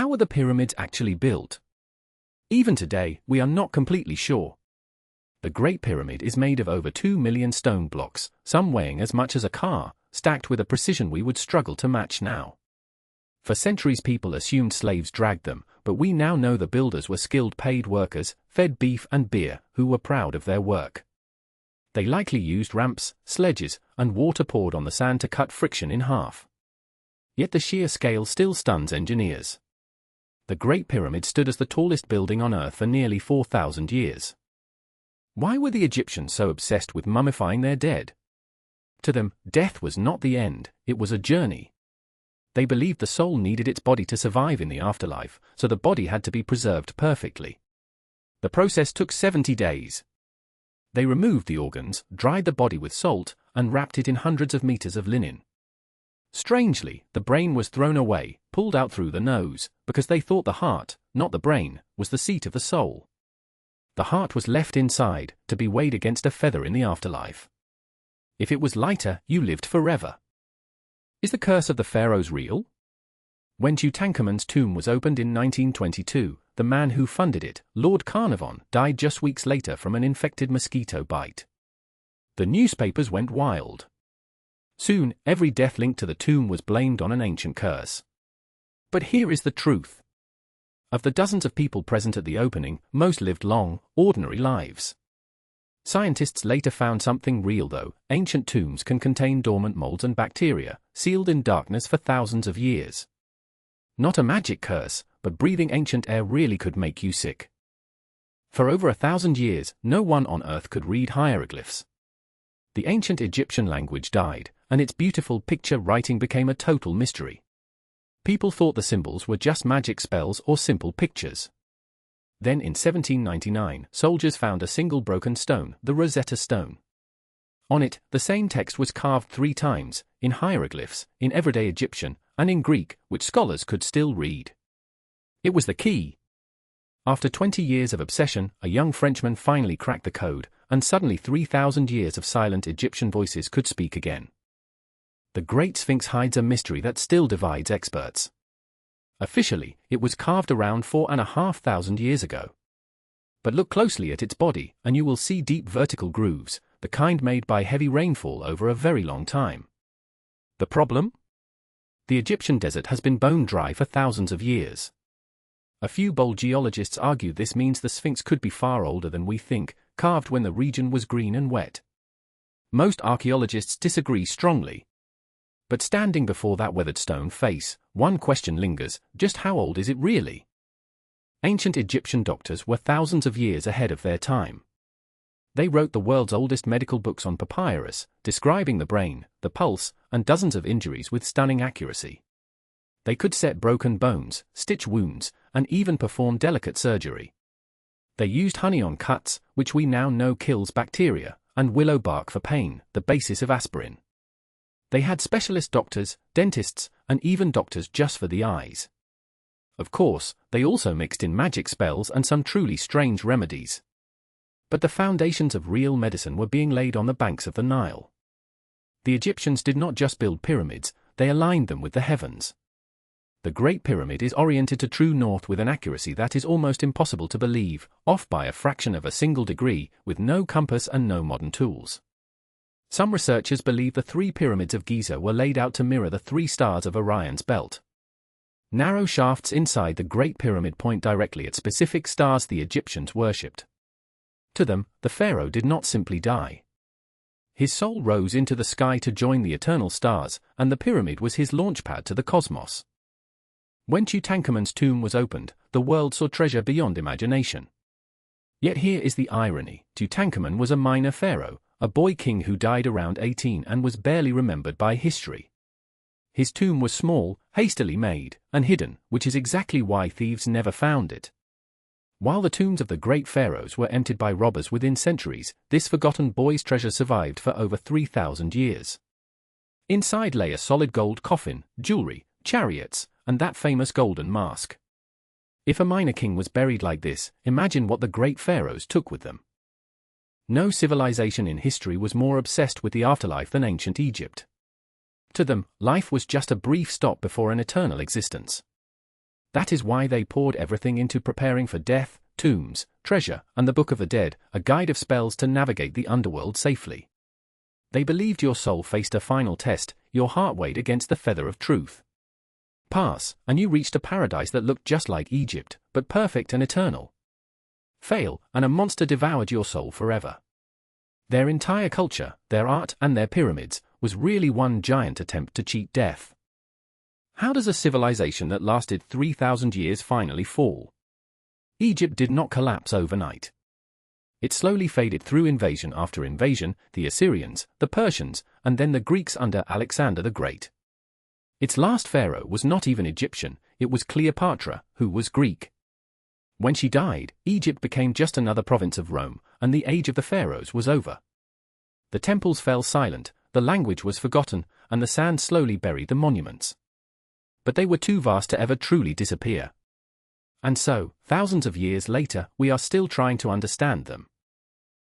how were the pyramids actually built? Even today, we are not completely sure. The Great Pyramid is made of over 2 million stone blocks, some weighing as much as a car, stacked with a precision we would struggle to match now. For centuries people assumed slaves dragged them, but we now know the builders were skilled paid workers, fed beef and beer, who were proud of their work. They likely used ramps, sledges, and water poured on the sand to cut friction in half. Yet the sheer scale still stuns engineers. The Great Pyramid stood as the tallest building on Earth for nearly 4,000 years. Why were the Egyptians so obsessed with mummifying their dead? To them, death was not the end, it was a journey. They believed the soul needed its body to survive in the afterlife, so the body had to be preserved perfectly. The process took 70 days. They removed the organs, dried the body with salt, and wrapped it in hundreds of meters of linen. Strangely, the brain was thrown away, pulled out through the nose, because they thought the heart, not the brain, was the seat of the soul. The heart was left inside, to be weighed against a feather in the afterlife. If it was lighter, you lived forever. Is the curse of the pharaohs real? When Tutankhamun's tomb was opened in 1922, the man who funded it, Lord Carnarvon, died just weeks later from an infected mosquito bite. The newspapers went wild. Soon, every death linked to the tomb was blamed on an ancient curse. But here is the truth. Of the dozens of people present at the opening, most lived long, ordinary lives. Scientists later found something real though. Ancient tombs can contain dormant molds and bacteria, sealed in darkness for thousands of years. Not a magic curse, but breathing ancient air really could make you sick. For over 1,000 years, no one on Earth could read hieroglyphs. The ancient Egyptian language died, and its beautiful picture writing became a total mystery. People thought the symbols were just magic spells or simple pictures. Then in 1799, soldiers found a single broken stone, the Rosetta Stone. On it, the same text was carved 3 times, in hieroglyphs, in everyday Egyptian, and in Greek, which scholars could still read. It was the key. After 20 years of obsession, a young Frenchman finally cracked the code, and suddenly 3,000 years of silent Egyptian voices could speak again. The Great Sphinx hides a mystery that still divides experts. Officially, it was carved around 4,500 years ago. But look closely at its body, and you will see deep vertical grooves, the kind made by heavy rainfall over a very long time. The problem? The Egyptian desert has been bone dry for thousands of years. A few bold geologists argue this means the Sphinx could be far older than we think, carved when the region was green and wet. Most archaeologists disagree strongly. But standing before that weathered stone face, one question lingers: just how old is it really? Ancient Egyptian doctors were thousands of years ahead of their time. They wrote the world's oldest medical books on papyrus, describing the brain, the pulse, and dozens of injuries with stunning accuracy. They could set broken bones, stitch wounds, and even perform delicate surgery. They used honey on cuts, which we now know kills bacteria, and willow bark for pain, the basis of aspirin. They had specialist doctors, dentists, and even doctors just for the eyes. Of course, they also mixed in magic spells and some truly strange remedies. But the foundations of real medicine were being laid on the banks of the Nile. The Egyptians did not just build pyramids, they aligned them with the heavens. The Great Pyramid is oriented to true north with an accuracy that is almost impossible to believe, off by a fraction of a single degree, with no compass and no modern tools. Some researchers believe the 3 pyramids of Giza were laid out to mirror the 3 stars of Orion's belt. Narrow shafts inside the Great Pyramid point directly at specific stars the Egyptians worshipped. To them, the pharaoh did not simply die. His soul rose into the sky to join the eternal stars, and the pyramid was his launchpad to the cosmos. When Tutankhamun's tomb was opened, the world saw treasure beyond imagination. Yet here is the irony: Tutankhamun was a minor pharaoh, a boy king who died around 18 and was barely remembered by history. His tomb was small, hastily made, and hidden, which is exactly why thieves never found it. While the tombs of the great pharaohs were emptied by robbers within centuries, this forgotten boy's treasure survived for over 3,000 years. Inside lay a solid gold coffin, jewelry, chariots, and that famous golden mask. If a minor king was buried like this, imagine what the great pharaohs took with them. No civilization in history was more obsessed with the afterlife than ancient Egypt. To them, life was just a brief stop before an eternal existence. That is why they poured everything into preparing for death: tombs, treasure, and the Book of the Dead, a guide of spells to navigate the underworld safely. They believed your soul faced a final test, your heart weighed against the feather of truth. Pass, and you reached a paradise that looked just like Egypt, but perfect and eternal. Fail, and a monster devoured your soul forever. Their entire culture, their art, and their pyramids was really one giant attempt to cheat death. How does a civilization that lasted 3,000 years finally fall? Egypt did not collapse overnight. It slowly faded through invasion after invasion: the Assyrians, the Persians, and then the Greeks under Alexander the Great. Its last pharaoh was not even Egyptian, it was Cleopatra, who was Greek. When she died, Egypt became just another province of Rome, and the age of the pharaohs was over. The temples fell silent, the language was forgotten, and the sand slowly buried the monuments. But they were too vast to ever truly disappear. And so, thousands of years later, we are still trying to understand them.